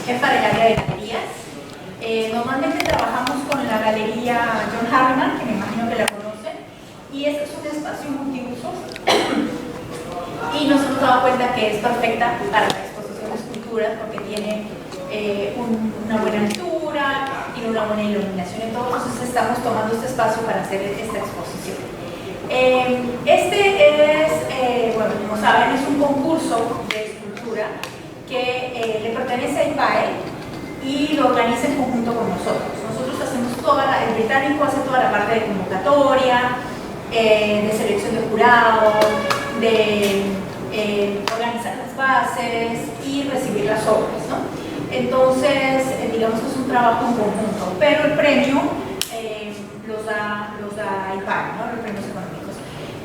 jefa del área de galerías. Normalmente trabajamos con la galería John Harriman, que me imagino que la conocen, y este es un espacio multiuso y nos hemos dado cuenta que es perfecta para la exposición de esculturas porque tiene una buena altura, tiene una buena iluminación y todo, entonces estamos tomando este espacio para hacer esta exposición. Este es, bueno, como saben, es un concurso de escultura que le pertenece a IPAE y lo organiza en conjunto con nosotros. Nosotros hacemos el británico hace toda la parte de convocatoria, de selección de jurado, de organizar las bases y recibir las obras, ¿no? Entonces, digamos que es un trabajo en conjunto, pero el premio los da IPAE, ¿no? Los premios económicos.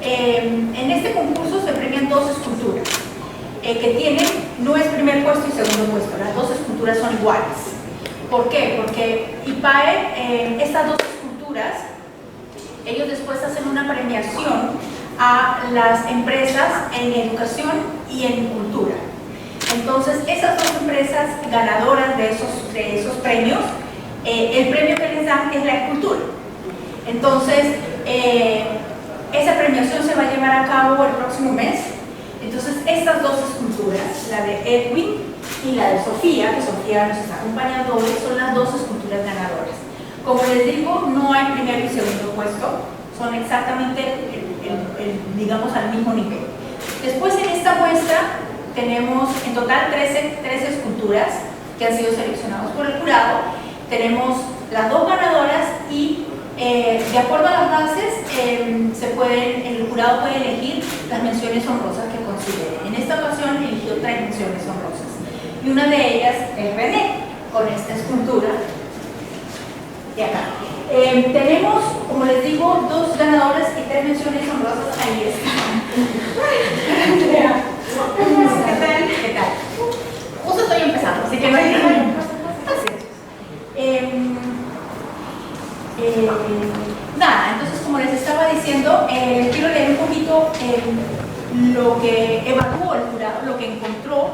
En este concurso se premian 2 esculturas que tienen, no es primer puesto y segundo puesto, las 2 esculturas son iguales. ¿Por qué? Porque IPAE, estas 2 esculturas, ellos después hacen una premiación a las empresas en educación y en cultura. Entonces, esas 2 empresas ganadoras de esos premios, el premio que les dan es la escultura. Entonces, esa premiación se va a llevar a cabo el próximo mes. Entonces, estas 2 esculturas, la de Edwin y la de Sofía, que Sofía nos está acompañando hoy, son las 2 esculturas ganadoras. Como les digo, no hay primero y segundo puesto, son exactamente, digamos, al mismo nivel. Después, en esta muestra, tenemos en total 13 esculturas que han sido seleccionadas por el jurado. Tenemos las 2 ganadoras y de acuerdo a las bases, el jurado puede elegir las menciones honrosas que considere. En esta ocasión eligió 3 menciones honrosas y una de ellas es René, con esta escultura de acá. Tenemos, como les digo, 2 ganadoras y 3 menciones honrosas. Ahí están. ¿Qué tal? Justo estoy empezando, así que no hay nada, entonces como les estaba diciendo, quiero leer un poquito lo que evaluó el jurado, lo que encontró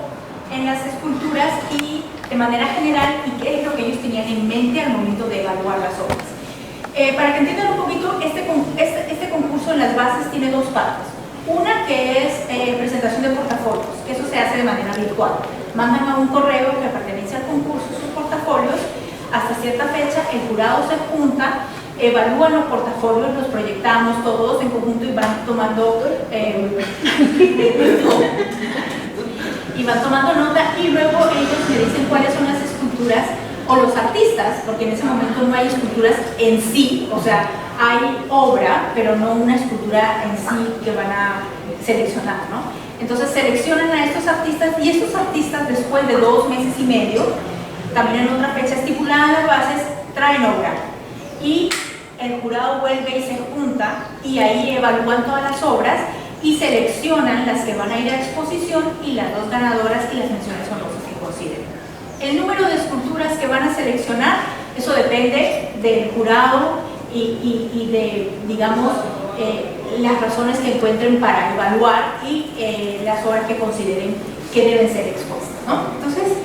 en las esculturas y de manera general y qué es lo que ellos tenían en mente al momento de evaluar las obras. Para que entiendan un poquito, este concurso en las bases tiene 2 partes. Una que es presentación de portafolios, que eso se hace de manera virtual. Mandan a un correo que pertenece al concurso sus portafolios. Hasta cierta fecha el jurado se junta, evalúan los portafolios, los proyectamos todos en conjunto y van tomando nota y luego ellos me dicen cuáles son las esculturas o los artistas, porque en ese momento no hay esculturas en sí, o sea, hay obra, pero no una escultura en sí que van a seleccionar, ¿no? Entonces seleccionan a estos artistas y estos artistas después de 2 meses y medio, también en otra fecha estipulada en las bases, traen obra y el jurado vuelve y se junta y ahí evalúan todas las obras y seleccionan las que van a ir a exposición y las 2 ganadoras y las menciones honrosas que consideren. El número de esculturas que van a seleccionar, eso depende del jurado y de, digamos, las razones que encuentren para evaluar y las obras que consideren que deben ser expuestas, ¿no? Entonces,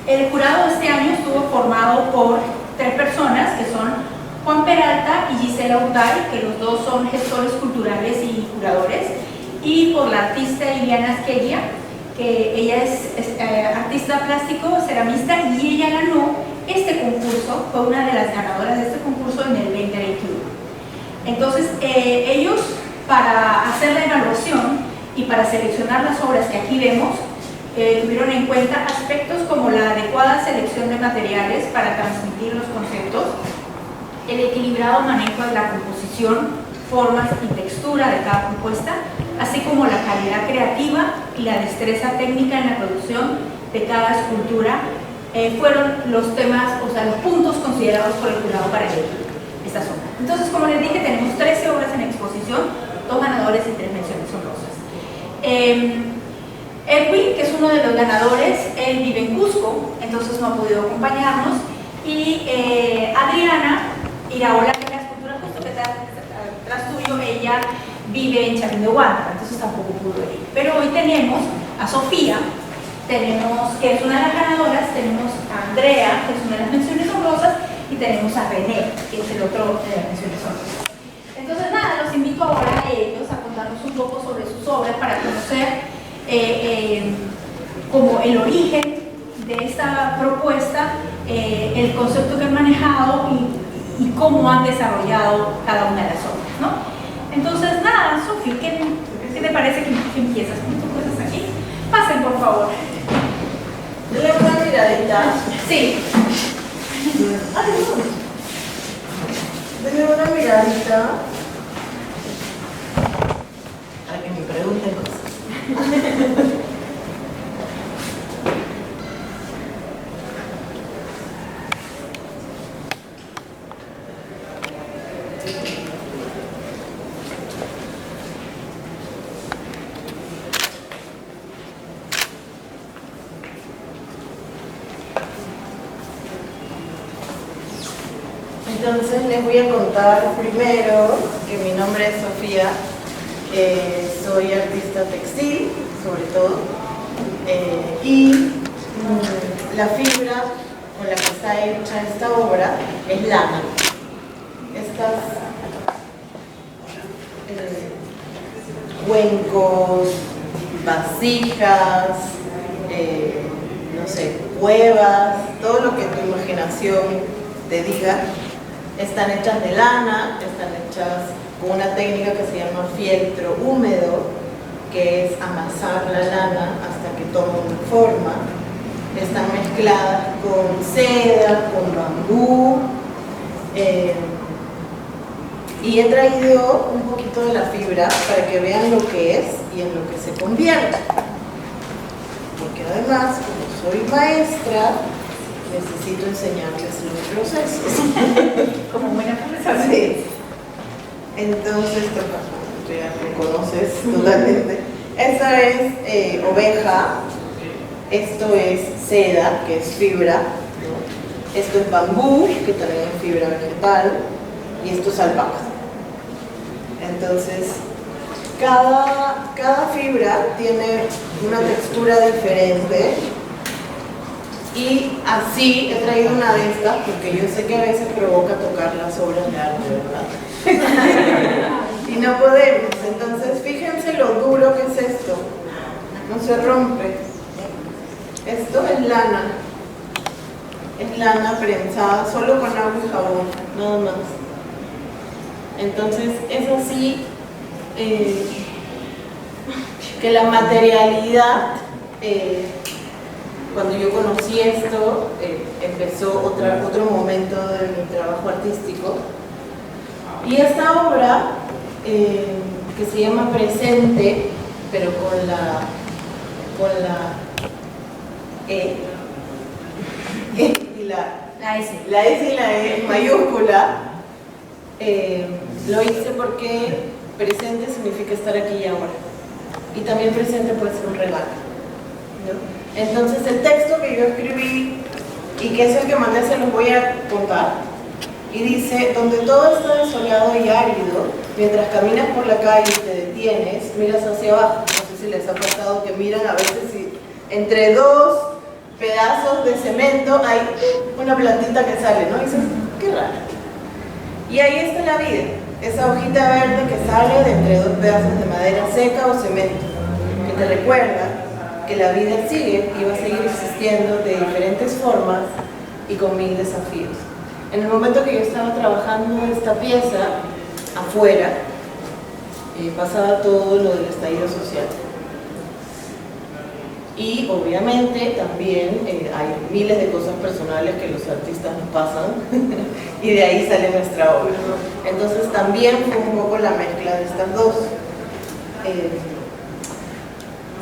el jurado este año estuvo formado por 3 personas, que son Juan Peralta y Gisela Urday, que los 2 son gestores culturales y curadores, y por la artista Iliana Asqueria, que ella es artista plástico, ceramista, y ella ganó este concurso, fue una de las ganadoras de este concurso en el 2021. Entonces, ellos, para hacer la evaluación y para seleccionar las obras que aquí vemos, tuvieron en cuenta aspectos como la adecuada selección de materiales para transmitir los conceptos, el equilibrado manejo de la composición, formas y textura de cada compuesta, así como la calidad creativa y la destreza técnica en la producción de cada escultura, fueron los temas, o sea, los puntos considerados por el jurado para elegir esta zona. Entonces, como les dije, tenemos 13 obras en exposición, 2 ganadores y 3 menciones honrosas. Edwin, que es uno de los ganadores, él vive en Cusco, entonces no ha podido acompañarnos, y Adriana Iraola, que es la escultura justo que está atrás tuyo, ella vive en Chavín de Huanta, entonces tampoco pudo ir. Pero hoy tenemos a Sofía, tenemos, que es una de las ganadoras, tenemos a Andrea, que es una de las menciones honrosas, y tenemos a René, que es el otro de las menciones honrosas. Entonces nada, los invito ahora a ellos a contarnos un poco sobre sus obras para conocer como el origen de esta propuesta, el concepto que han manejado y cómo han desarrollado cada una de las obras, ¿no? Entonces nada, Sofi, ¿qué te parece que empiezas con tus cosas aquí? Pasen, por favor. Dale una miradita. Sí. Ay, no. Dale una miradita. Para que me pregunten cosas. Entonces les voy a contar primero que mi nombre es Sofía, soy artista textil, sobre todo, y la fibra con la que está hecha esta obra es lana. Estas cuencos, vasijas, no sé, cuevas, todo lo que tu imaginación te diga, están hechas de lana, están hechas con una técnica que se llama fieltro húmedo, que es amasar la lana hasta que toma una forma. Están mezcladas con seda, con bambú, y he traído un poquito de la fibra para que vean lo que es y en lo que se convierte. Porque además, como soy maestra, necesito enseñarles los procesos. Como buena profesora. Sí. Entonces, tú ya me conoces totalmente. Esta es oveja, esto es seda, que es fibra, ¿no? Esto es bambú, que también es fibra vegetal, y esto es alpaca. Entonces, cada fibra tiene una textura diferente. Y así he traído una de estas, porque yo sé que a veces provoca tocar las obras de arte, ¿verdad? Y no podemos. Entonces, fíjense lo duro que es esto. No se rompe. Esto es lana. Es lana prensada solo con agua y jabón, nada más. Entonces, es así que la materialidad... cuando yo conocí esto, empezó otro momento de mi trabajo artístico. Y esta obra, que se llama Presente, pero con la E y La S. La S y la E en mayúscula, lo hice porque presente significa estar aquí y ahora. Y también presente puede ser un regalo, ¿no? Entonces el texto que yo escribí y que es el que mandé se los voy a contar, y dice: donde todo está desolado y árido, mientras caminas por la calle y te detienes, miras hacia abajo. No sé si les ha pasado que miran a veces y entre dos pedazos de cemento hay una plantita que sale, ¿no? Y dices, qué raro. Y ahí está la vida, esa hojita verde que sale de entre dos pedazos de madera seca o cemento, que te recuerda que la vida sigue y va a seguir existiendo de diferentes formas y con 1000 desafíos. En el momento que yo estaba trabajando esta pieza afuera, pasaba todo lo del estallido social. Y obviamente también hay miles de cosas personales que los artistas nos pasan y de ahí sale nuestra obra, ¿no? Entonces también fue un poco la mezcla de estas dos.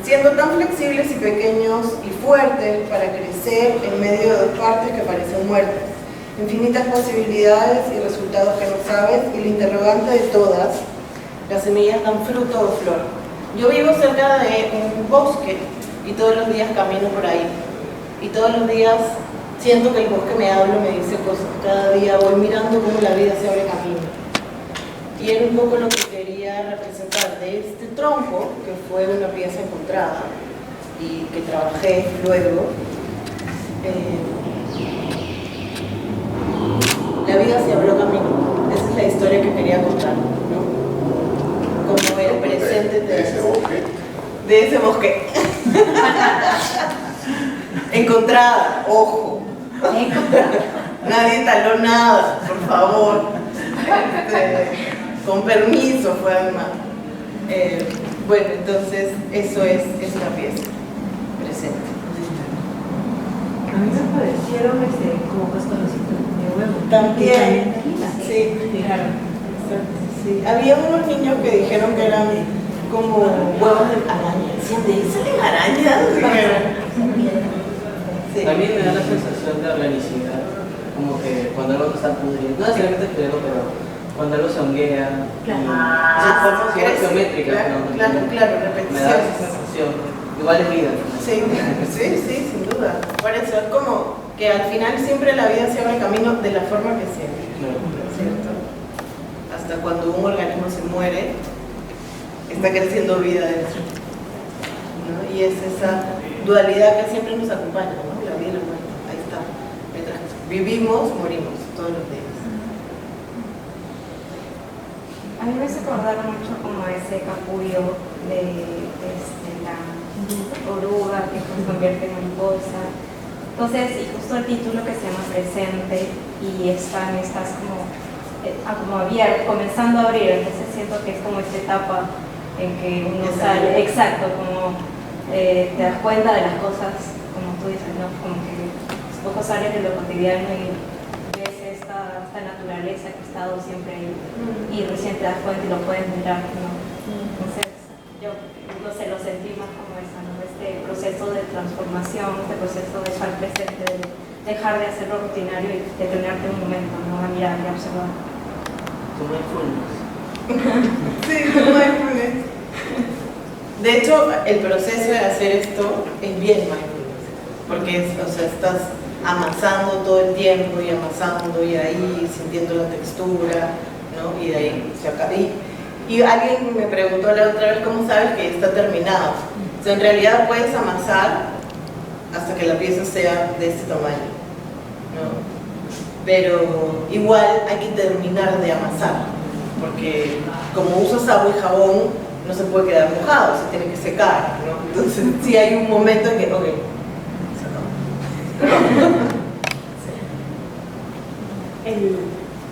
Siendo tan flexibles y pequeños y fuertes para crecer en medio de dos partes que parecen muertas. Infinitas posibilidades y resultados que no sabes, y la interrogante de todas, las semillas dan fruto o flor. Yo vivo cerca de un bosque y todos los días camino por ahí. Y todos los días siento que el bosque me habla, me dice cosas. Cada día voy mirando cómo la vida se abre camino. Y era un poco lo que quería representar de este tronco, que fue una pieza encontrada. y que trabajé luego, la vida se abrió camino. Esa es la historia que quería contar, ¿no? Como el presente de ese bosque. De ese bosque. Encontrada, ojo. Nadie taló nada, por favor. Con permiso fue además. Bueno, entonces eso es esta pieza presente. A mí me parecieron como cascaroncitos de huevo. También, sí. Claro. Sí. Había unos niños que dijeron que eran como huevos de araña. Decían, ¿de ahí salen arañas? Sí. También me da la sensación de organicidad, como que cuando algo está pudriendo, no necesariamente pudriendo, pero cuando algo se honguea, son formas igual geométricas. Claro, me da esa repeticiones. sensación, igual es vida. Sí, sin duda. Por eso es como que al final siempre la vida se abre camino de la forma que sea, ¿cierto? Hasta cuando un organismo se muere, está creciendo vida dentro, ¿no? Y es esa dualidad que siempre nos acompaña, ¿no? La vida y la muerte, ahí está. Mientras vivimos, morimos todos los días. A mí me hace acordar mucho como ese capullo de la oruga que se convierte en mariposa. Entonces, y justo el título que se llama Presente, y están estas como abierto, comenzando a abrir, entonces siento que es como esta etapa en que uno sale, exacto, como te das cuenta de las cosas, como tú dices, ¿no? Como que poco sales de lo cotidiano y ves esta naturaleza que ha estado siempre ahí y recién te das cuenta y lo puedes mirar, ¿no? Entonces yo no sé, lo sentí más como eso, ¿no? Este proceso de transformación, este proceso de estar presente, de dejar de hacerlo rutinario y detenerte un momento, ¿no? A mirar y a observar. Tu mindfulness. Sí, mindfulness. De hecho, el proceso de hacer esto es bien mindfulness, porque o sea, estás amasando todo el tiempo y amasando y ahí sintiendo la textura, ¿no? Y de ahí se acaba. Y alguien me preguntó la otra vez, ¿cómo sabes que está terminado? O sea, en realidad puedes amasar hasta que la pieza sea de este tamaño, ¿no? Pero igual hay que terminar de amasar, porque como usas agua y jabón, no se puede quedar mojado, se tiene que secar, ¿no? Entonces sí hay un momento en que, ok, se acabó.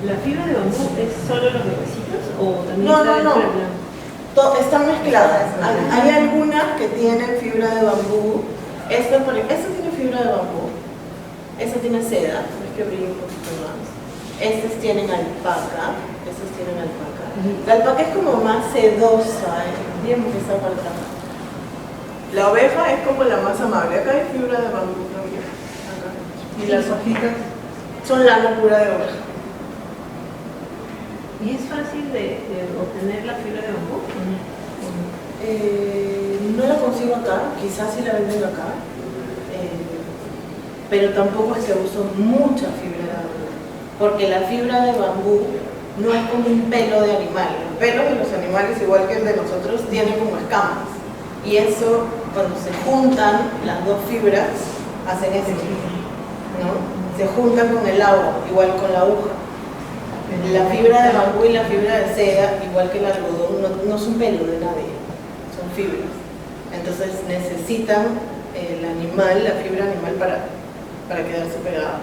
¿La fibra de bambú es solo los huevecitos o también No, está no, dentro no. del blanco? Están mezcladas. Hay algunas que tienen fibra de bambú. Esta tiene fibra de bambú. Esta tiene seda, es que brilla un poquito más. Estas tienen alpaca. Estas tienen alpaca. La alpaca es como más sedosa, bien que está para atrás. La oveja es como la más amable. Acá hay fibra de bambú también. Acá. ¿Y las hojitas? Son lana pura de oveja. ¿Y es fácil de obtener la fibra de bambú? No la consigo acá, quizás sí la venden acá, pero tampoco es que uso mucha fibra de bambú, porque la fibra de bambú no es como un pelo de animal. Los pelos de los animales, igual que el de nosotros, tienen como escamas, y eso, cuando se juntan las dos fibras, hacen ese tipo, ¿no? Se juntan con el agua, igual con la aguja. La fibra de bambú y la fibra de seda, igual que el algodón, no son pelo de nadie, son fibras. Entonces necesitan el animal, la fibra animal para quedarse pegada.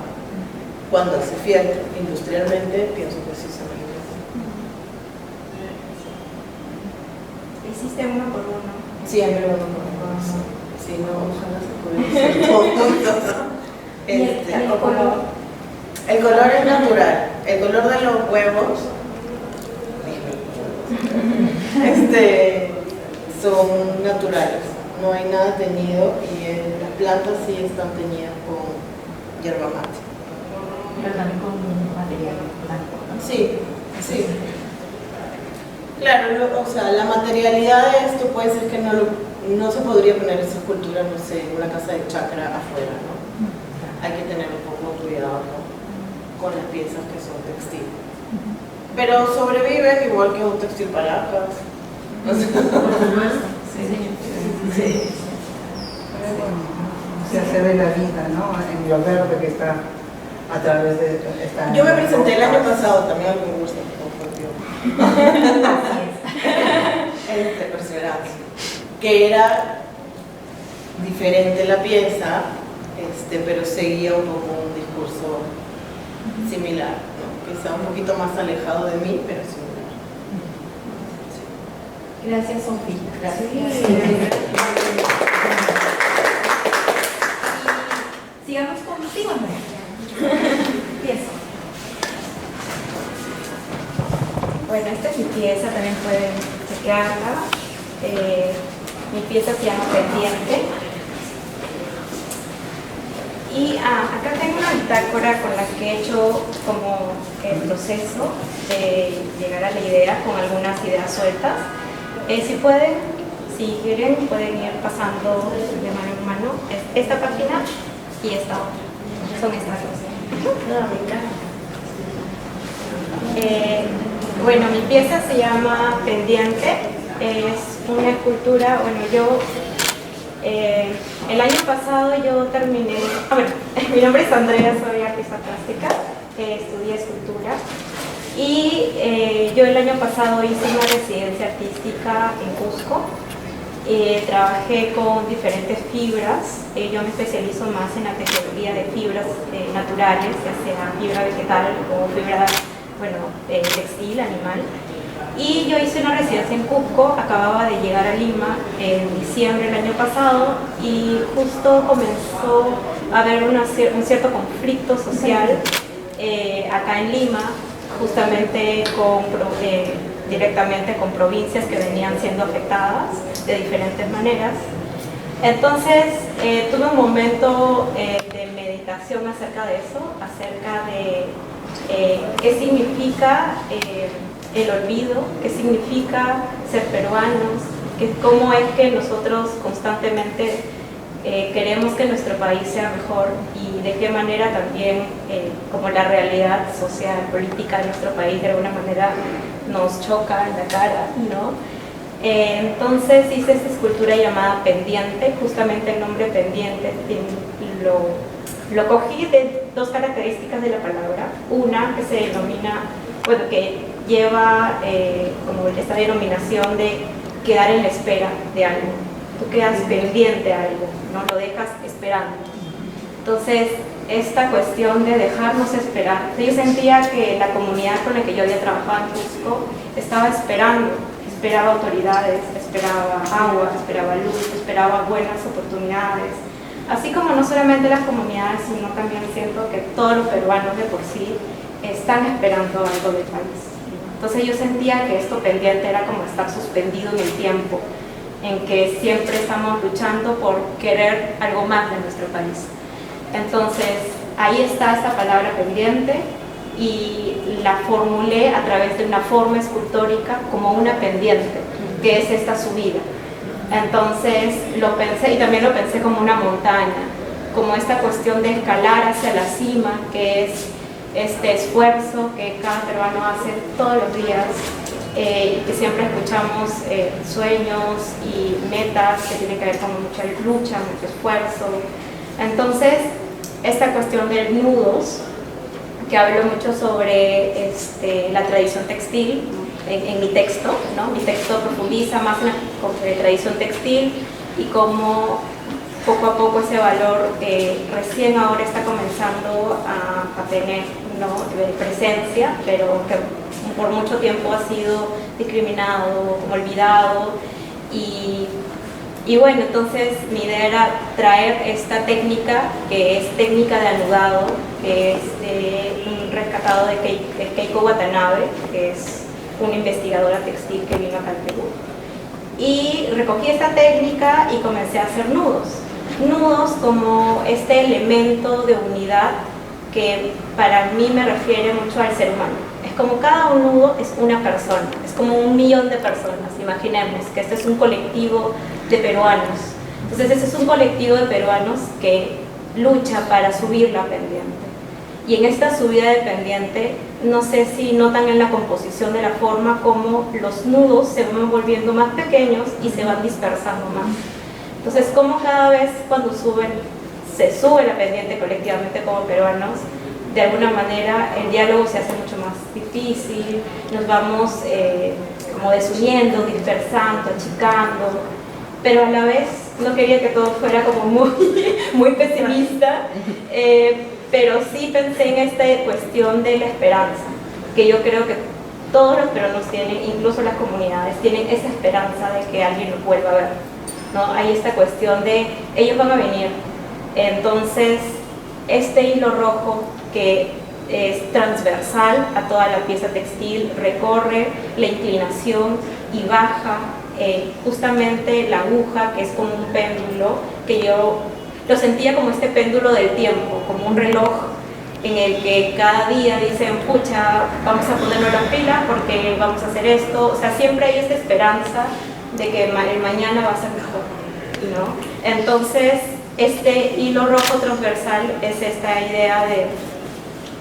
Cuando se fieltra industrialmente, pienso que sí se realiza. Hiciste uno por uno. Sí, a mí me lo sí, no, ojalá se pudiera hacer todo junto. ¿Y el color? El color es natural. El color de los huevos son naturales. No hay nada teñido y las plantas sí están teñidas con yerba mate. Pero también con material blanco, ¿no? Sí, sí. Claro, o sea, la materialidad de esto puede ser que no se podría poner esa escultura, no sé, en una casa de chacra afuera, ¿no? Hay que tener un poco de cuidado, ¿no? Con las piezas que son textiles. Pero sobreviven igual que un textil para acá. O sea, Por supuesto. Sí. sí. se hace de la vida, ¿no? En lo verde que está a través de esta... Yo me presenté el año pasado también al concurso Perseverancia, que era diferente la pieza, pero seguía un poco un discurso similar, ¿no? Quizá un poquito más alejado de mí, pero similar. Gracias, Sofía. Gracias. Sigamos contigo, Andrea. Empiezo. Bueno, esta es mi pieza, también pueden chequearla. Mi pieza se llama Pendiente. Y acá tengo una bitácora con la que he hecho como el proceso de llegar a la idea con algunas ideas sueltas. Si quieren, pueden ir pasando de mano en mano esta página y esta otra. Son estas dos. Bueno, mi pieza se llama Pendiente. Es una escultura, el año pasado yo terminé, mi nombre es Andrea, soy artista plástica, estudié escultura y yo el año pasado hice una residencia artística en Cusco. Trabajé con diferentes fibras, yo me especializo más en la tecnología de fibras naturales, ya sea fibra vegetal o fibra textil, animal. Y yo hice una residencia en Cusco, acababa de llegar a Lima en diciembre del año pasado y justo comenzó a haber un cierto conflicto social acá en Lima, justamente directamente con provincias que venían siendo afectadas de diferentes maneras. Entonces tuve un momento de meditación acerca de eso, acerca de qué significa el olvido, qué significa ser peruanos, cómo es que nosotros constantemente queremos que nuestro país sea mejor y de qué manera también como la realidad social, política de nuestro país de alguna manera nos choca en la cara, ¿no? Entonces hice esta escultura llamada Pendiente, justamente el nombre Pendiente lo cogí de dos características de la palabra, una que se denomina, que lleva como esta denominación de quedar en la espera de algo. Tú quedas pendiente de algo, no lo dejas esperando. Entonces, esta cuestión de dejarnos esperar, yo sentía que la comunidad con la que yo había trabajado en Cusco estaba esperaba autoridades, esperaba agua, esperaba luz, esperaba buenas oportunidades. Así como no solamente las comunidades, sino también siento que todos los peruanos de por sí están esperando algo del país. Entonces yo sentía que esto pendiente era como estar suspendido en el tiempo, en que siempre estamos luchando por querer algo más de nuestro país. Entonces ahí está esta palabra pendiente y la formulé a través de una forma escultórica como una pendiente, que es esta subida. Entonces lo pensé, y también lo pensé como una montaña, como esta cuestión de escalar hacia la cima, que es este esfuerzo que cada peruano hace todos los días, que siempre escuchamos sueños y metas que tienen que ver con mucha lucha, mucho esfuerzo. Entonces, esta cuestión de nudos, que hablo mucho sobre la tradición textil en mi texto, ¿no? Mi texto profundiza más en la tradición textil y cómo poco a poco ese valor recién ahora está comenzando a tener, ¿no?, presencia, pero que por mucho tiempo ha sido discriminado, olvidado. Y bueno, entonces mi idea era traer esta técnica, que es técnica de anudado, que es un rescatado de Keiko Watanabe, que es una investigadora textil que vino acá al Perú. Y recogí esta técnica y comencé a hacer nudos. Nudos como este elemento de unidad que para mí me refiere mucho al ser humano. Es como cada un nudo es una persona, es como 1 millón de personas. Imaginemos que este es un colectivo de peruanos. Entonces ese es un colectivo de peruanos que lucha para subir la pendiente. Y en esta subida de pendiente, no sé si notan en la composición de la forma como los nudos se van volviendo más pequeños y se van dispersando más. Entonces, como cada vez cuando se sube la pendiente colectivamente como peruanos, de alguna manera el diálogo se hace mucho más difícil, nos vamos como desuniendo, dispersando, achicando, pero a la vez no quería que todo fuera como muy pesimista, pero sí pensé en esta cuestión de la esperanza, que yo creo que todos los peruanos tienen, incluso las comunidades, tienen esa esperanza de que alguien los vuelva a ver, ¿no? Hay esta cuestión de ellos van a venir, entonces este hilo rojo que es transversal a toda la pieza textil, recorre la inclinación y baja justamente la aguja, que es como un péndulo, que yo lo sentía como este péndulo del tiempo, como un reloj en el que cada día dicen, pucha, vamos a ponernos las pilas porque vamos a hacer esto, o sea, siempre hay esta esperanza de que el mañana va a ser mejor, ¿no? Entonces, este hilo rojo transversal es esta idea de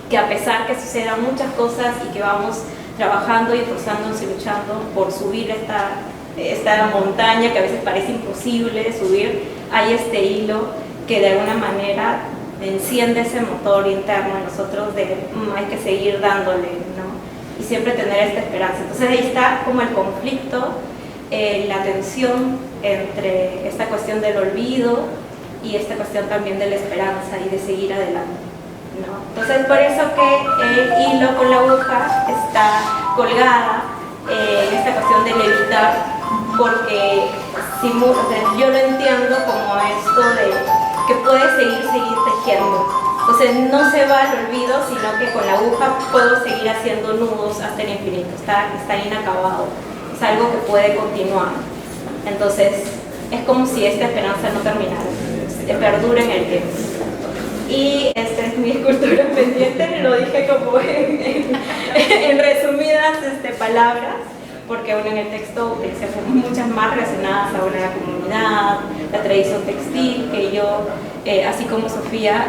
que a pesar que sucedan muchas cosas y que vamos trabajando y esforzándonos y luchando por subir esta montaña que a veces parece imposible subir, hay este hilo que de alguna manera enciende ese motor interno en nosotros de hay que seguir dándole, ¿no? Y siempre tener esta esperanza. Entonces ahí está como el conflicto, la tensión entre esta cuestión del olvido y esta cuestión también de la esperanza y de seguir adelante, ¿no? Entonces por eso que el hilo con la aguja está colgada en esta cuestión de levitar, porque yo lo entiendo como esto de que puedes seguir tejiendo. Entonces no se va al olvido, sino que con la aguja puedo seguir haciendo nudos hasta el infinito, está inacabado, es algo que puede continuar. Entonces es como si esta esperanza no terminara, perdura en el tiempo. Y esta es mi escultura pendiente, lo dije como en resumidas palabras, porque bueno, en el texto utilicé muchas más relacionadas a la comunidad, la tradición textil, que yo, así como Sofía,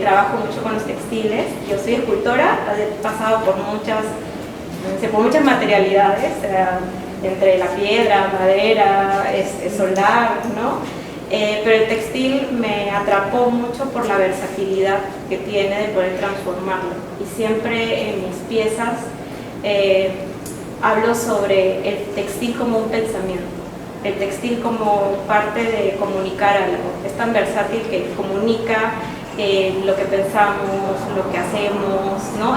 trabajo mucho con los textiles. Yo soy escultora, he pasado por muchas materialidades, entre la piedra, madera, soldar, ¿no? Pero el textil me atrapó mucho por la versatilidad que tiene de poder transformarlo. Y siempre en mis piezas hablo sobre el textil como un pensamiento, el textil como parte de comunicar algo. Es tan versátil que comunica lo que pensamos, lo que hacemos, ¿no?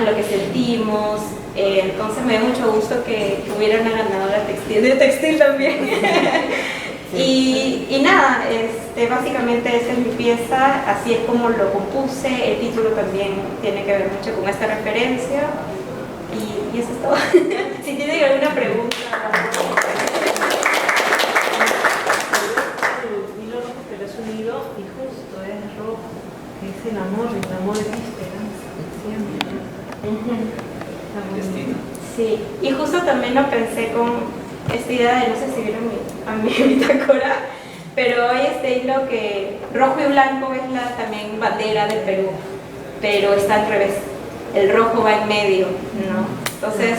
Lo que sentimos. Entonces me da mucho gusto que hubiera una ganadora de textil también. Y nada, básicamente esta es mi pieza, así es como lo compuse. El título también tiene que ver mucho con esta referencia. Y eso es todo. Si tienen alguna pregunta. El hilo rojo, pero es un hilo y justo es rojo, que es el amor es esperanza, siempre. Sí, y justo también lo pensé con esta idea de, no sé si vieron a mi bitácora, pero hay este hilo que rojo y blanco es también bandera del Perú, pero está al revés. El rojo va en medio, ¿no? Entonces,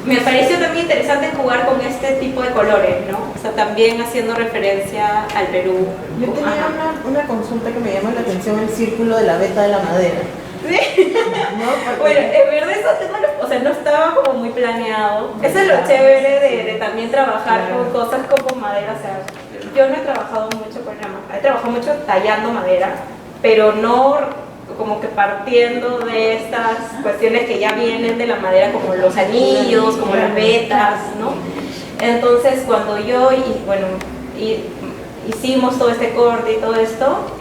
me pareció también interesante jugar con este tipo de colores, ¿no? O sea, también haciendo referencia al Perú. Yo tenía una consulta que me llama la atención, el círculo de la veta de la madera. ¿Sí? ¿No? Bueno, en verdad eso no estaba como muy planeado. Eso es lo chévere de también trabajar con cosas como madera. O sea, yo no he trabajado mucho con la madera, he trabajado mucho tallando madera, pero no como que partiendo de estas cuestiones que ya vienen de la madera, como los anillos, como las vetas, ¿no? Entonces cuando yo, hicimos todo este corte y todo esto,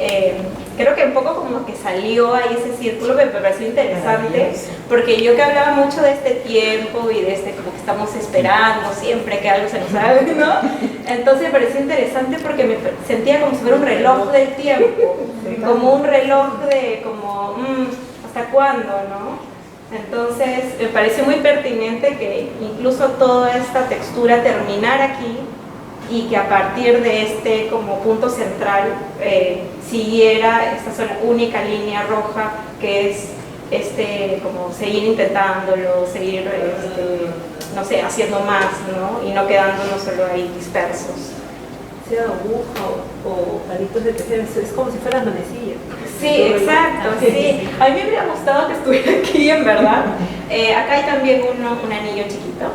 creo que un poco como que salió ahí ese círculo, me pareció interesante, porque yo que hablaba mucho de este tiempo y de como que estamos esperando siempre que algo se nos haga, ¿no? Entonces me pareció interesante porque me sentía como si fuera un reloj del tiempo, como un reloj de ¿hasta cuándo, no? Entonces me pareció muy pertinente que incluso toda esta textura terminara aquí y que a partir de este como punto central siguiera esta sola única línea roja que es como seguir intentándolo, seguir no sé, haciendo más, ¿no? Y no quedándonos solo ahí dispersos. Sea aguja o palitos de tejer, es como si fueran manecillas. Sí, exacto, sí. A mí me hubiera gustado que estuviera aquí, en verdad. Acá hay también un anillo chiquito.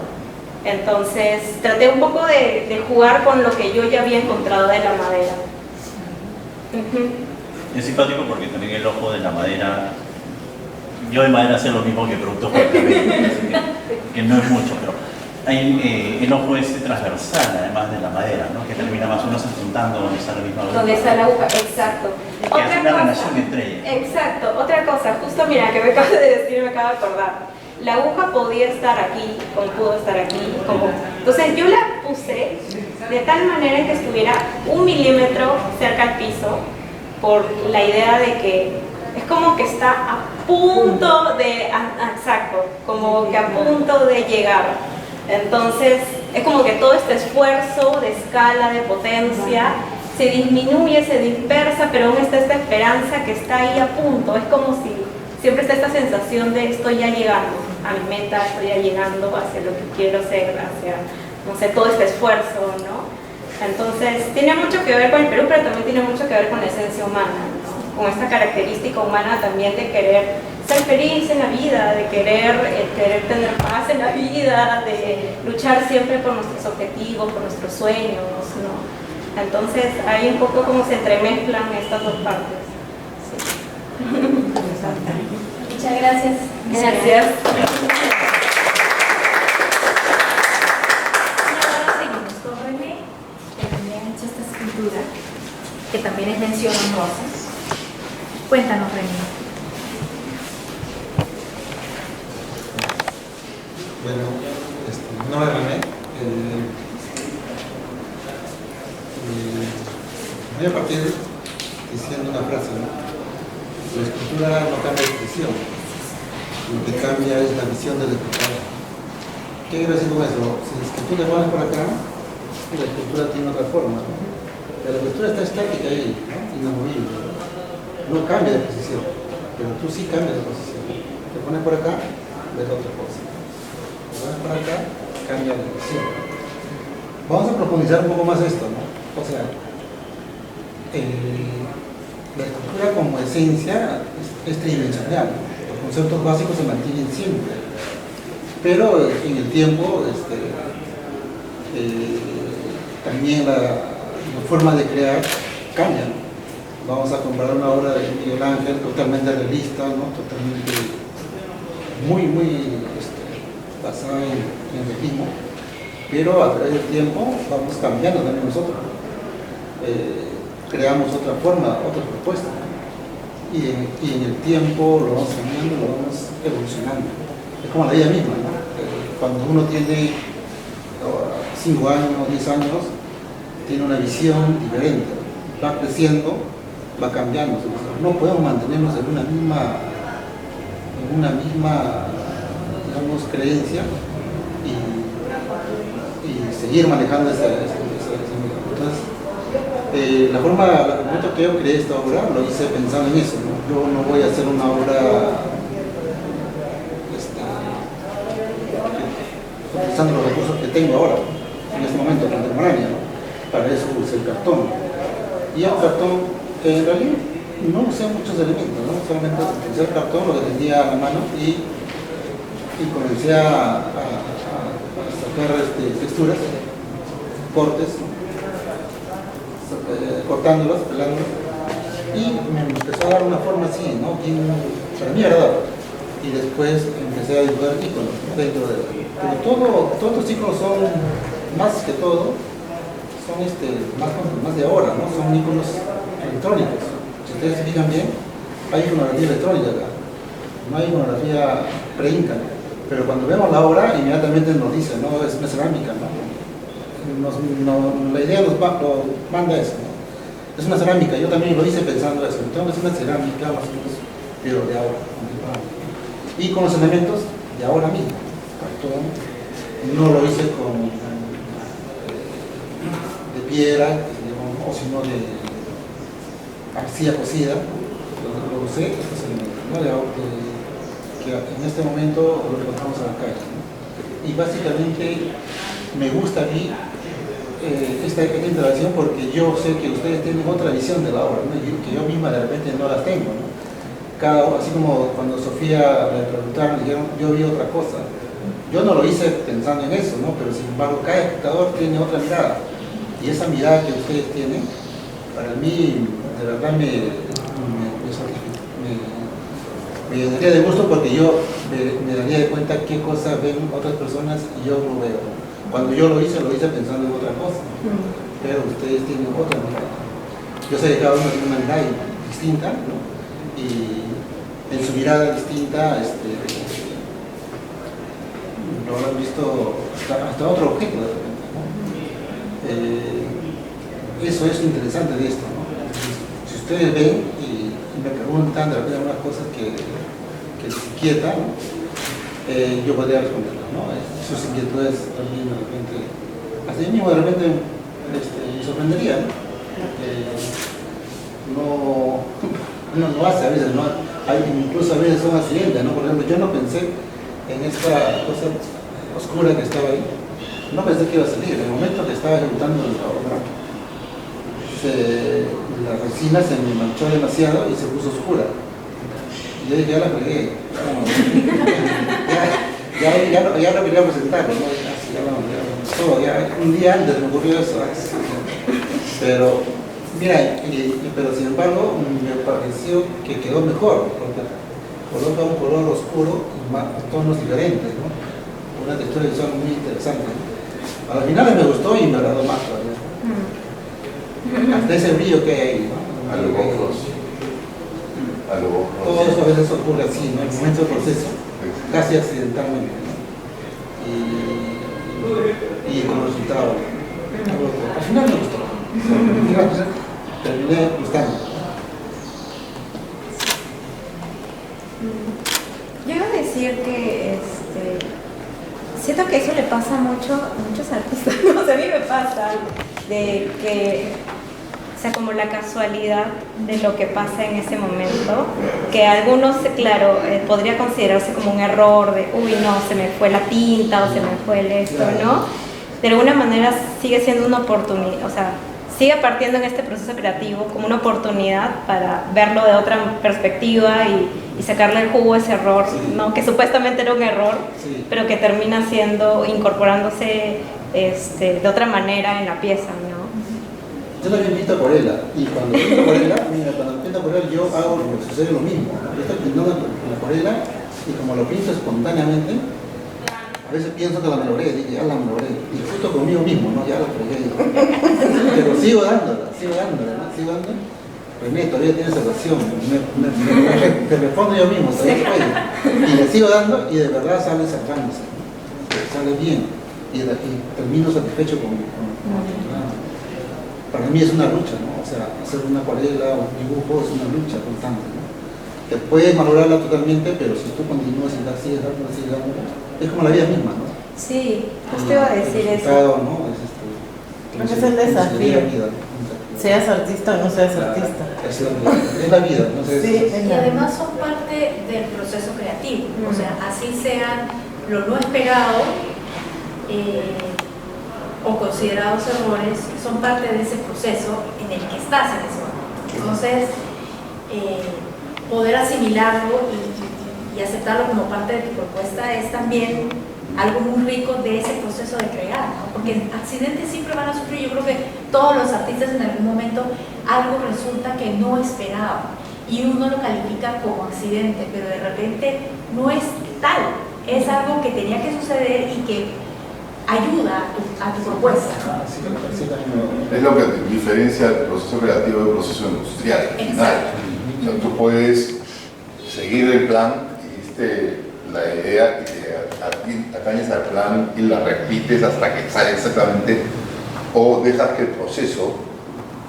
Entonces, traté un poco de jugar con lo que yo ya había encontrado de la madera. Es simpático porque también el ojo de la madera, yo de madera sé lo mismo que productos para el cabello, así que no es mucho, pero hay, el ojo es transversal además de la madera, ¿no? Que termina más o menos apuntando donde está la misma aguja. Donde está la aguja, exacto. Que hace una relación entre ellas. Exacto, otra cosa, justo mira, que me acabas de decir, me acabo de acordar. La aguja podía estar aquí, como pudo estar aquí, como... Entonces yo la puse de tal manera que estuviera 1 milímetro cerca al piso, por la idea de que es como que está a punto de... Exacto, como que a punto de llegar. Entonces es como que todo este esfuerzo de escala, de potencia, se disminuye, se dispersa, pero aún está esta esperanza que está ahí a punto. Es como si siempre está esta sensación de estoy ya llegando a mi meta, estoy ya llegando hacia lo que quiero hacer, hacia, no sé, todo este esfuerzo, ¿no? Entonces tiene mucho que ver con el Perú, pero también tiene mucho que ver con la esencia humana, ¿no? Con esta característica humana también de querer ser feliz en la vida, de querer tener paz en la vida, de luchar siempre por nuestros objetivos, por nuestros sueños, ¿no? Entonces ahí un poco como se entremezclan estas dos partes. Muchas gracias. Gracias. Y ahora seguimos con René, que también ha hecho esta escultura, que también es mención honrosa. Cuéntanos, René. Bueno, no me René. Voy a partir diciendo una frase, ¿no? La escultura no cambia de expresión, lo que cambia es la visión del escultor. ¿Qué quiero decir con eso? Si tú le pones por acá, la escultura tiene otra forma, ¿no? Pero la escultura está estática ahí, ¿no? Inamovible, no cambia de posición, pero tú sí cambias de posición. Te pones por acá, ves otra cosa. Te pones por acá, cambia de posición. Vamos a profundizar un poco más esto, ¿no? O sea, la escultura como esencia es tridimensional, los conceptos básicos se mantienen siempre, pero en el tiempo también la forma de crear cambia, ¿no? Vamos a comparar una obra de Miguel Ángel totalmente realista, ¿no? Totalmente muy basada en el realismo, pero a través del tiempo vamos cambiando también nosotros. Creamos otra forma, otra propuesta, y en el tiempo lo vamos cambiando, lo vamos evolucionando. Es como la vida misma, ¿no? Cuando uno tiene 5 años, 10 años, tiene una visión diferente, va creciendo, va cambiando. No podemos mantenernos en una misma digamos, creencia y seguir manejando esa entonces, la forma que yo creé esta obra lo hice pensando en eso, ¿no? Yo no voy a hacer una obra utilizando los recursos que tengo ahora, en este momento, contemporánea, ¿no? Para eso usé el cartón. Y el cartón, en realidad, no usé muchos elementos, ¿no? Solamente utilicé el cartón, lo que tenía a la mano, y comencé a sacar texturas, cortes, ¿no? Cortándolas, pelándolas, y me empezó a dar una forma así, ¿no? Para mí agradable. Y después empecé a dibujar iconos, ¿no? Dentro de... Pero todos los iconos son, más que todo, son más de ahora, ¿no? Son iconos electrónicos. Si ustedes se fijan bien, hay iconografía electrónica acá, no hay iconografía pre-inca. Pero cuando vemos la obra, inmediatamente nos dice, ¿no? Es una cerámica, ¿no? La idea nos manda eso, ¿no? Es una cerámica, yo también lo hice pensando eso, entonces es una cerámica más o menos, pero de ahora, y con los elementos de ahora mismo, cartón, no lo hice de piedra, o sino de arcilla cocida, lo usé estos elementos, ¿no? Que en este momento lo encontramos en la calle, ¿no? y básicamente me gusta a mí esta interacción porque yo sé que ustedes tienen otra visión de la obra, ¿no? Y que yo misma de repente no las tengo, ¿no? Así como cuando Sofía le preguntaron, dijeron, yo vi otra cosa. Yo no lo hice pensando en eso, ¿no? Pero sin embargo, cada espectador tiene otra mirada. Y esa mirada que ustedes tienen, para mí, de verdad me llenaría de gusto porque yo me daría de cuenta qué cosas ven otras personas y yo no veo. Cuando yo lo hice pensando en otra cosa. Pero ustedes tienen otra mirada. Yo sé que cada uno tiene una mirada distinta, ¿no? Y en su mirada distinta, lo habrán visto hasta otro objeto de repente, ¿no? Eso es lo interesante de esto, ¿no? Si ustedes ven y me preguntan de repente algunas cosas que les inquietan, ¿no? Yo podría responderlas, ¿no? Sus inquietudes también de repente, hasta yo mismo de repente me sorprendería, ¿no? Uno no hace a veces, ¿no? Incluso a veces son accidentes, ¿no? Por ejemplo, yo no pensé en esta cosa oscura que estaba ahí, no pensé que iba a salir. En el momento que estaba ejecutando la obra, la resina se me manchó demasiado y se puso oscura. Y yo dije, ya la fregué, ya lo quería presentar, ¿no? Un día antes me ocurrió eso. Pero, mira, pero sin embargo, me pareció que quedó mejor, porque coloca un color oscuro y tonos diferentes, ¿no? Una textura visual muy interesante. A la final me gustó y me agradó más todavía. Hasta ese brillo que hay ahí, ¿no? A los ojos. Todo eso a veces ocurre así, ¿no? En el momento del proceso, casi accidentalmente, ¿no? Y como resultado, al final me gustó. Terminé gustando. Yo iba a decir que siento que eso le pasa mucho a muchos artistas, ¿no? O sea, a mí me pasa de que, o sea, como la casualidad de lo que pasa en ese momento, que algunos, claro, podría considerarse como un error de, uy, no, se me fue la tinta o se me fue el esto, ¿no? De alguna manera sigue siendo una oportunidad, o sea, sigue partiendo en este proceso creativo como una oportunidad para verlo de otra perspectiva y sacarle el jugo a ese error, ¿no? Que supuestamente era un error, pero que termina siendo, incorporándose de otra manera en la pieza, ¿no? Yo también pinto acuarela, y cuando pinto acuarela, yo hago sucede lo mismo, ¿no? Yo estoy pintando con acuarela y como lo pinto espontáneamente, a veces pienso que la malogré, dije, ya la malogré, y justo conmigo mismo, ¿no? Ya la fregué, pero sigo dándola, ¿no? René, todavía tienes ocasión, te respondo yo mismo, todavía puedo, y le sigo dando y de verdad sale sacándose, ¿no? Sale bien, y termino satisfecho con para mí es una lucha, ¿no? O sea, hacer una acuarela o un dibujo es una lucha constante, ¿no? Te puedes valorarla totalmente, pero si tú continúas y la sigues dando, es como la vida misma, ¿no? Sí, justo iba a decir eso. ¿No? Creo que es el desafío. Seas artista o no seas artista. Es la vida, no sé. Sí, y además son parte del proceso creativo, o sea, así sean lo no esperado o considerados errores, son parte de ese proceso en el que estás en ese momento. Entonces, poder asimilarlo y aceptarlo como parte de tu propuesta es también algo muy rico de ese proceso de crear, ¿no? Porque accidentes siempre van a sufrir. Yo creo que todos los artistas en algún momento algo resulta que no esperaban y uno lo califica como accidente, pero de repente no es tal, es algo que tenía que suceder y que ayuda a tu propuesta, ¿no? Es lo que diferencia el proceso creativo del proceso industrial al final. O sea, tú puedes seguir el plan y la idea que te atañes al plan y la repites hasta que sale exactamente, o dejas que el proceso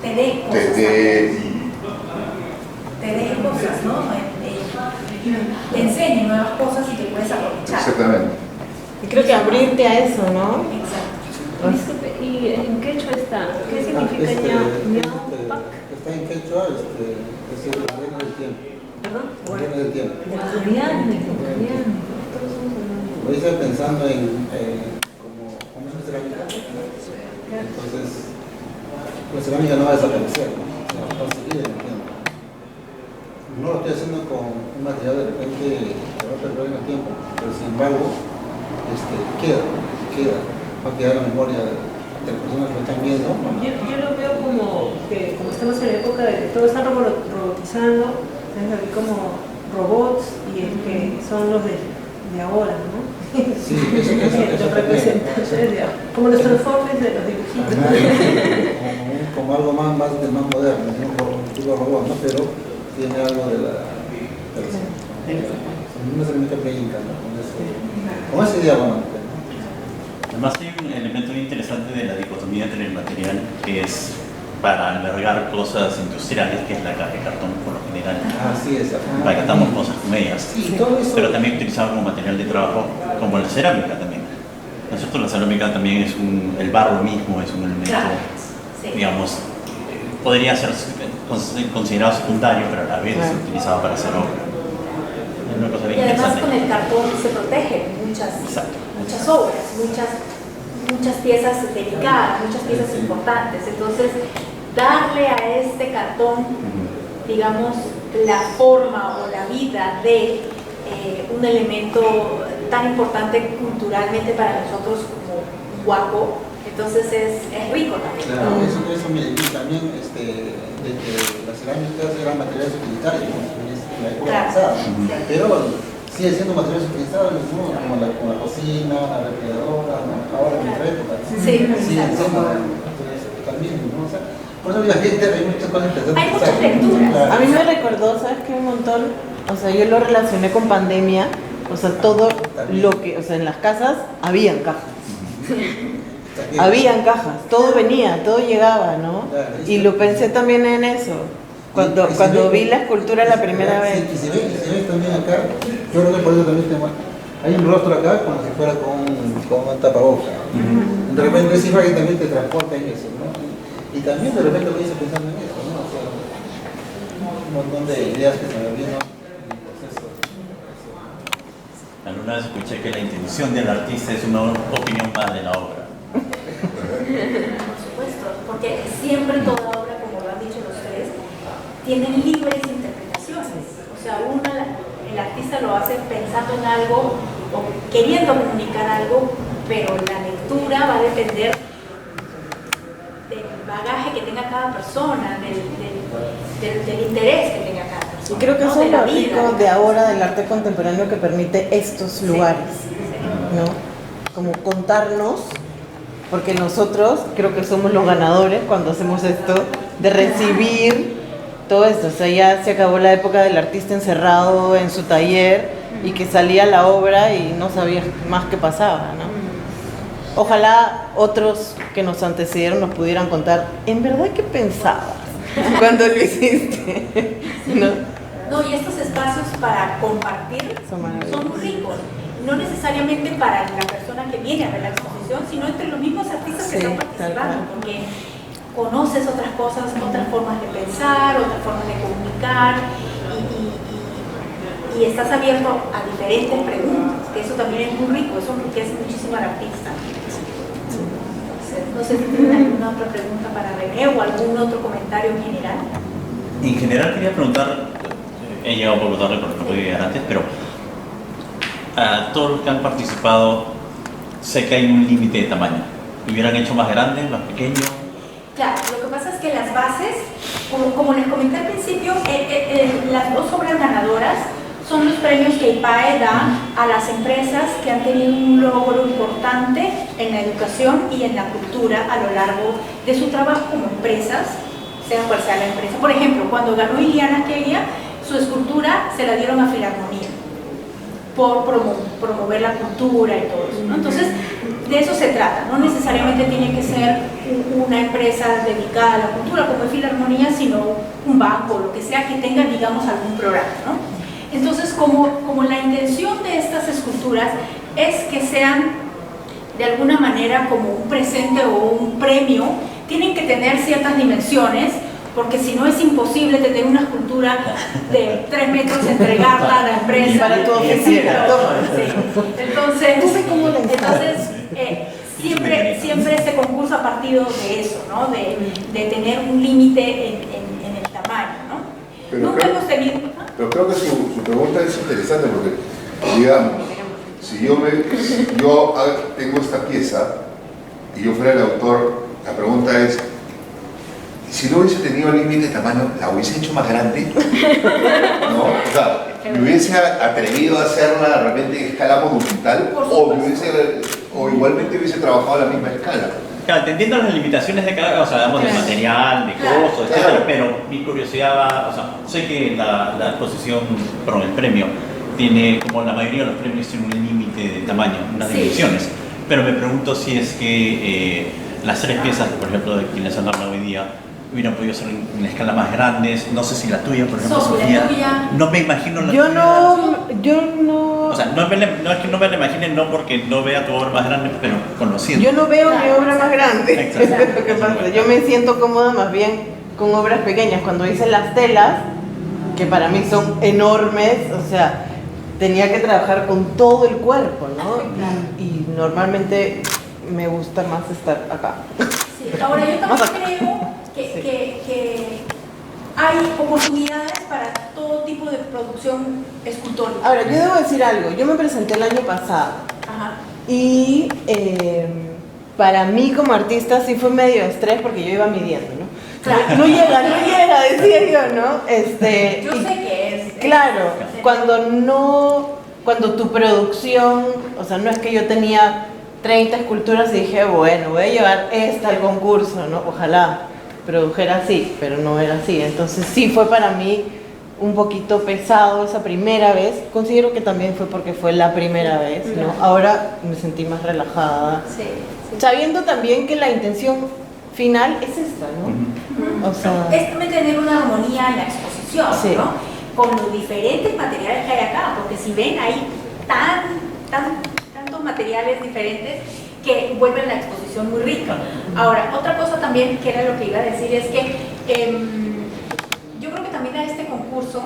te dé cosas, ¿no? Te enseñe nuevas cosas y que puedes aprovechar. Exactamente. Y creo que abrirte a eso, ¿no? Exacto. Disculpe, ¿y en quechua está? ¿Qué significa ñaupac? Está en quechua, es el gobierno del tiempo. ¿Perdón? Gobierno del tiempo. Coreano. Todos somos hermanos. lo hice pensando en como es cerámica. Entonces, la cerámica no va a desaparecer, ¿no? Va a seguir en el tiempo. No lo estoy haciendo con un material de repente que va a perder en el tiempo, pero sin embargo, queda, va a quedar la memoria de las personas que lo están viendo. Yo lo veo como que como estamos en la época de que todo está robotizando, hay como robots y es que son los de ahora, ¿no? Sí, eso representantes como los transformes de los dibujitos. Como algo más moderno, ¿no? Por un tipo de robot, ¿no? Pero tiene algo de la una cerámica preinca, ¿no? Con esa idea, bueno. Además hay un elemento muy interesante de la dicotomía entre el material que es para albergar cosas industriales, que es la caja de cartón por lo general. Así es. Empaquetamos cosas con ellas. Sí, todo eso. Pero también utilizado como material de trabajo, como la cerámica también. Nosotros la cerámica también es el barro mismo es un elemento, digamos, podría ser considerado secundario, pero a la vez es utilizado para hacer obra. Es una cosa bien y además interesante. con el cartón se protegen muchas obras, muchas piezas delicadas, muchas piezas importantes. Entonces, darle a este cartón, digamos, la forma o la vida de un elemento tan importante culturalmente para nosotros como Huaco, entonces es rico también. Claro, eso me dice también de que las cerámicas eran materiales utilitarios en la época pasada, pero sigue siendo materiales utilizables, ¿no? Como la cocina, la refrigeradora, ¿no? Ahora en nuestra época. Siguen siendo también, ¿no? O sea, por eso la gente hay muchas cosas interesantes. Hay muchas lecturas. A mí me recordó, ¿sabes qué? Un montón, o sea, yo lo relacioné con pandemia, o sea, todo lo que, o sea, en las casas habían cajas. Habían cajas, todo venía, todo llegaba, ¿no? Y lo pensé también en eso, cuando vi la escultura la primera vez. Y si ves también acá, yo creo que por eso también hay un rostro acá como si fuera con un tapabocas. De repente esa imagen también te transporta en eso, ¿no? Y también de repente lo hice pensando en eso, ¿no? O sea, un montón de ideas que se me vino en el proceso. Alguna vez escuché que la intención del artista es una opinión más de la obra. Por supuesto, porque siempre toda obra, como lo han dicho los tres, tiene libres interpretaciones. O sea, el artista lo hace pensando en algo o queriendo comunicar algo, pero la lectura va a depender del bagaje que tenga cada persona, del interés que tenga cada persona. Y creo que eso es lo rico de ahora del arte contemporáneo que permite estos lugares, ¿no? Como contarnos, porque nosotros creo que somos los ganadores cuando hacemos esto, de recibir todo esto. O sea, ya se acabó la época del artista encerrado en su taller y que salía la obra y no sabía más qué pasaba, ¿no? Ojalá otros que nos antecedieron nos pudieran contar, ¿en verdad qué pensabas cuando lo hiciste? No, y estos espacios para compartir son muy ricos. No necesariamente para la persona que viene a ver la exposición, sino entre los mismos artistas que están participando, porque conoces otras cosas, otras formas de pensar, otras formas de comunicar y estás abierto a diferentes preguntas, que eso también es muy rico, eso enriquece muchísimo al artista. No sé si tienen alguna otra pregunta para René o algún otro comentario en general. En general quería preguntar, he llegado un poco tarde porque no podía llegar antes, pero a todos los que han participado, sé que hay un límite de tamaño. ¿Hubieran hecho más grandes, más pequeños? Claro, lo que pasa es que las bases, como les comenté al principio, las dos obras ganadoras son los premios que IPAE da a las empresas que han tenido un logro importante en la educación y en la cultura a lo largo de su trabajo como empresas, sea cual sea la empresa. Por ejemplo, cuando ganó Iliana Kelia, su escultura se la dieron a Filarmonía por promover la cultura y todo eso, ¿no? Entonces, de eso se trata, no necesariamente tiene que ser una empresa dedicada a la cultura como es Filarmonía, sino un banco, lo que sea que tenga, digamos, algún programa, ¿no? Entonces, como la intención de estas esculturas es que sean de alguna manera como un presente o un premio, tienen que tener ciertas dimensiones porque si no es imposible tener una escultura de 3 metros, entregarla a la empresa. Para tu oficina. Sí. Entonces siempre este concurso ha partido de eso, ¿no? De tener un límite en el tamaño, ¿no? Nunca hemos tenido... Pero creo que su pregunta es interesante porque, digamos, si yo tengo esta pieza y yo fuera el autor, la pregunta es, si no hubiese tenido límite de tamaño, ¿la hubiese hecho más grande? ¿No? O sea, ¿me hubiese atrevido a hacerla de repente en escala monumental? ¿O igualmente hubiese trabajado a la misma escala? Claro, entendiendo las limitaciones de cada, o sea, digamos, de material, de costo, etc. Claro. Pero mi curiosidad va, o sea, sé que la exposición, perdón, el premio, tiene, como la mayoría de los premios, tiene un límite de tamaño, unas dimensiones. Pero me pregunto si es que las 3 piezas, por ejemplo, de quienes han hablado hoy día, hubieran podido ser en escala más grandes. No sé si la tuya, por ejemplo, Sofía. No me imagino la Yo tuya. no... O sea, no es que no me la imagine, no porque no vea tu obra más grande, pero conociendo. Yo no veo mi obra más grande. Exacto. Es lo que pasa. Yo me siento cómoda más bien con obras pequeñas. Cuando hice las telas, que para mí son enormes, o sea, tenía que trabajar con todo el cuerpo, ¿no? Y normalmente me gusta más estar acá. Sí. Ahora, yo también creo que hay oportunidades para todo tipo de producción escultórica. Ahora, yo debo decir algo. Yo me presenté el año pasado. Ajá. Y para mí como artista sí fue medio estrés porque yo iba midiendo, ¿no? Claro. No llega, decía yo, ¿no? Yo sé que es. Claro, cuando tu producción, o sea, no es que yo tenía 30 esculturas y dije, bueno, voy a llevar esta al concurso, ¿no? Ojalá produjera así, pero no era así. Entonces sí fue para mí un poquito pesado esa primera vez. Considero que también fue porque fue la primera vez, ¿no? Ahora me sentí más relajada. Sí. Sabiendo también que la intención final es esta, ¿no? O sea... Es también tener una armonía en la exposición, Sí. ¿no? Con los diferentes materiales que hay acá, porque si ven hay tantos materiales diferentes que vuelven la exposición muy rica. Ahora, otra cosa también que era lo que iba a decir es que yo creo que también a este concurso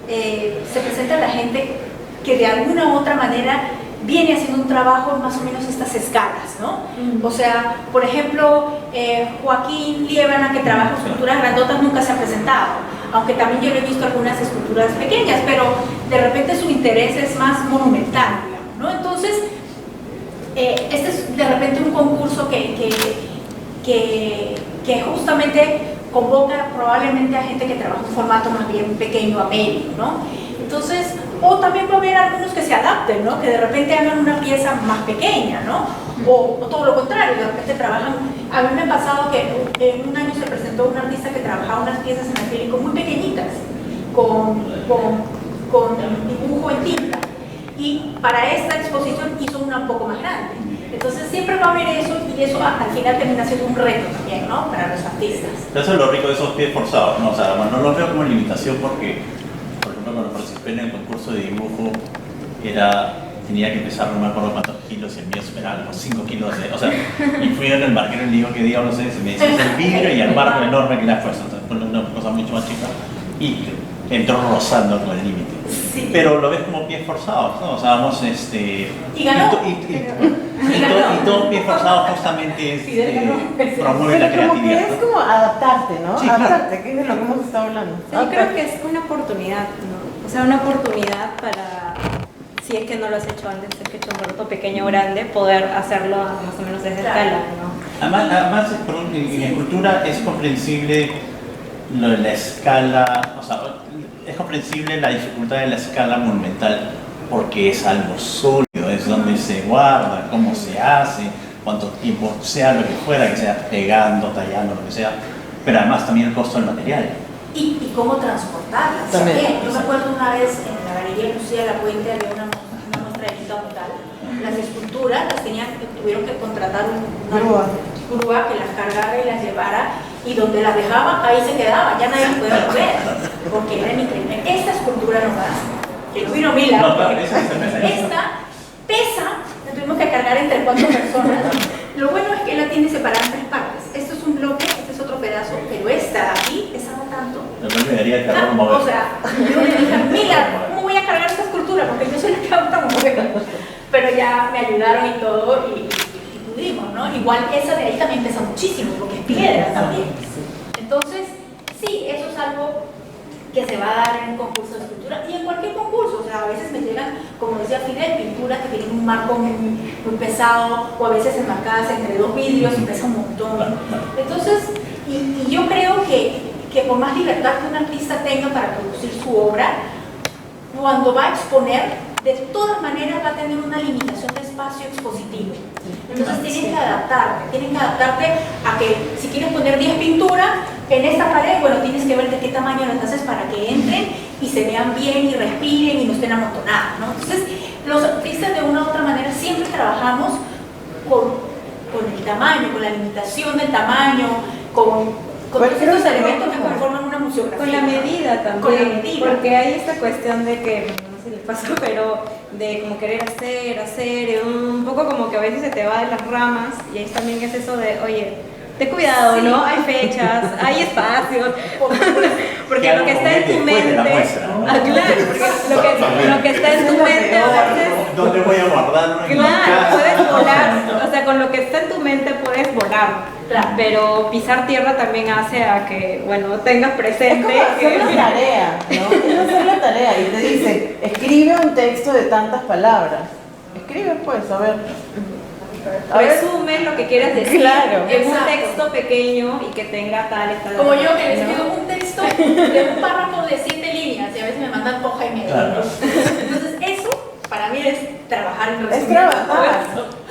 se presenta la gente que de alguna u otra manera viene haciendo un trabajo en más o menos estas escalas, ¿no? O sea, por ejemplo, Joaquín Liébana, que trabaja esculturas grandotas, nunca se ha presentado, aunque también yo le he visto algunas esculturas pequeñas, pero de repente su interés es más monumental, digamos, ¿no? Entonces, este es de repente un concurso que justamente convoca probablemente a gente que trabaja en un formato más bien pequeño a medio, ¿no? Entonces, o también va a haber algunos que se adapten, ¿no? Que de repente hagan una pieza más pequeña, ¿no? O todo lo contrario, de repente trabajan... A mí me ha pasado que en un año se presentó un artista que trabajaba unas piezas en acrílico muy pequeñitas, con dibujo en tinta. Y para esta exposición hizo una un poco más grande. Entonces siempre va a haber eso, y eso al final termina siendo un reto también, ¿no? Para los artistas. Eso es lo rico de esos pies forzados, ¿no? O sea, bueno, no los veo como limitación porque, por ejemplo, cuando participé en el concurso de dibujo, tenía que pesar no me acuerdo cuántos kilos, y el mío era como 5 kilos de... O sea, y fui en el marquero y le digo que diga, no sé, se me dice el vidrio y el marco enorme que le ha puesto, entonces fue una cosa mucho más chica, y entró rozando con el límite. Sí. Pero lo ves como pies forzados, ¿no? O sea, vamos, Y ganó. Y todo pies forzados justamente promueve la Pero como que creatividad. es como adaptarte, ¿no? Sí, claro. Adaptarte, que es de lo que hemos estado hablando. Yo creo que es una oportunidad, ¿no? O sea, una oportunidad para, si es que no lo has hecho antes, si es que hecho un proyecto pequeño o grande, poder hacerlo más o menos desde Claro. escala, ¿no? Además en escultura es comprensible lo de la escala, o sea, es comprensible la dificultad de la escala monumental porque es algo sólido, es donde se guarda, cómo se hace, cuánto tiempo sea, lo que fuera, que sea pegando, tallando, lo que sea, pero además también el costo del material. Y cómo transportarlas. También. Yo me acuerdo una vez en la Galería Lucía de la Puente había una muestra de Quinta Motal. Las esculturas tuvieron que contratar una grúa que las cargara y las llevara, y donde las dejaba, ahí se quedaba, ya nadie las podía mover, porque era increíble. Esta escultura no pasa. Que no vino Mila. No, claro, esa esta pesa, la tuvimos que cargar entre 4 personas. Lo bueno es que la tiene separada en 3 partes. Esto es un bloque, este es otro pedazo, pero esta de aquí sería el terror moderno. O sea, yo le dije, mira, ¿cómo voy a cargar esta escultura? Porque yo soy la que adopta mujer. Pero ya me ayudaron y todo, y pudimos, ¿no? Igual esa de ahí también pesa muchísimo, porque es piedra también. Entonces, sí, eso es algo que se va a dar en un concurso de escultura y en cualquier concurso. O sea, a veces me llegan, como decía Fidel, pinturas que tienen un marco muy pesado, o a veces enmarcadas entre dos vidrios y pesa un montón. Entonces, y yo creo que por más libertad que un artista tenga para producir su obra, cuando va a exponer, de todas maneras va a tener una limitación de espacio expositivo. Entonces tienen que adaptarte a que si quieres poner 10 pinturas en esta pared, bueno, tienes que ver de qué tamaño las haces para que entren y se vean bien y respiren y no estén amontonadas, ¿no? Entonces, los artistas de una u otra manera siempre trabajamos con el tamaño, con la limitación del tamaño, con estos elementos que conforman una museografía. Con la medida también. Con la medida. Porque hay esta cuestión de que, no sé si les pasó, pero de como querer hacer, un poco como que a veces se te va de las ramas, y ahí también es eso de, oye, ten cuidado, Sí. ¿no? Hay fechas, hay espacios, porque lo que está en tu Después de la mente, muestra, ¿no? claro, porque lo que está en tu mente a veces, ¿Dónde voy a guardarlo? En mi claro, casa. puedes volar, o sea, con lo que está en tu mente puedes volar, Claro. pero pisar tierra también hace a que, bueno, tengas Es presente como hacer la que... tarea, ¿no? Es hacer la tarea y te dice, escribe un texto de tantas palabras. Escribe pues, a ver. Resume lo que quieres decir Claro. en un Exacto. texto pequeño y que tenga tal. Como yo que les ¿no? escribo un texto de un párrafo de 7 líneas y a veces me mandan hoja y media. Claro. Entonces eso para mí es trabajar en Es resumir. trabajar.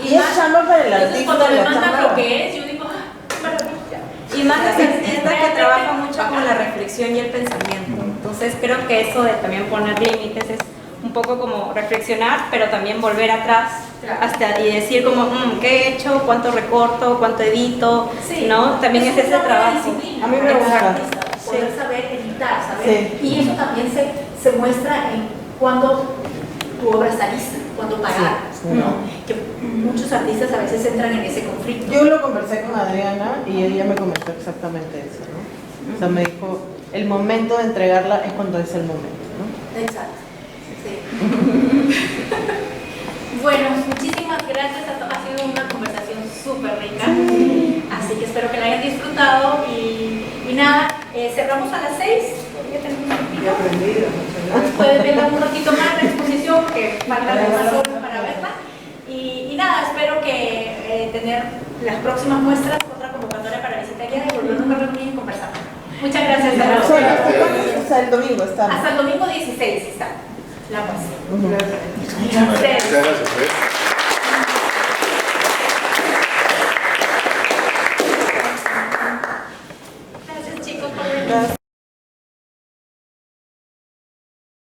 Y es chamba para el Entonces artista. cuando me la mandan chamba- lo que es, yo digo, qué maravilla. Y más los artistas que trabajan mucho con la reflexión y el pensamiento. Entonces creo que eso de también poner límites es un poco como reflexionar, pero también volver atrás hasta y decir como, ¿qué he hecho? ¿Cuánto recorto? ¿Cuánto edito? Sí. ¿No? También es ese una buena trabajo. disciplina A mí me para el gusta. artista, poder saber editar, saber. Sí. Y eso también se muestra en cuando tu obra está lista, cuando parar, Sí, sí. ¿no? Que muchos artistas a veces entran en ese conflicto. Yo lo conversé con Adriana y ella me comentó exactamente eso, ¿no? O sea, me dijo, el momento de entregarla es cuando es el momento, ¿no? Exacto. Sí. Bueno, muchísimas gracias. Ha sido una conversación súper rica. Así que espero que la hayan disfrutado. Y nada, cerramos a las 6. Ya tenemos un He poquito. aprendido. muchas gracias. Pueden verla un ratito más la exposición, que falta de más horas para verla. Y nada, espero que tener las próximas muestras, otra convocatoria para visita guiada y volvernos a reunir y conversar. Muchas gracias. Solo Hasta hasta cuándo, o sea, el domingo está. hasta el domingo 16 está la muestra. Muchas gracias. Gracias chicos por venir.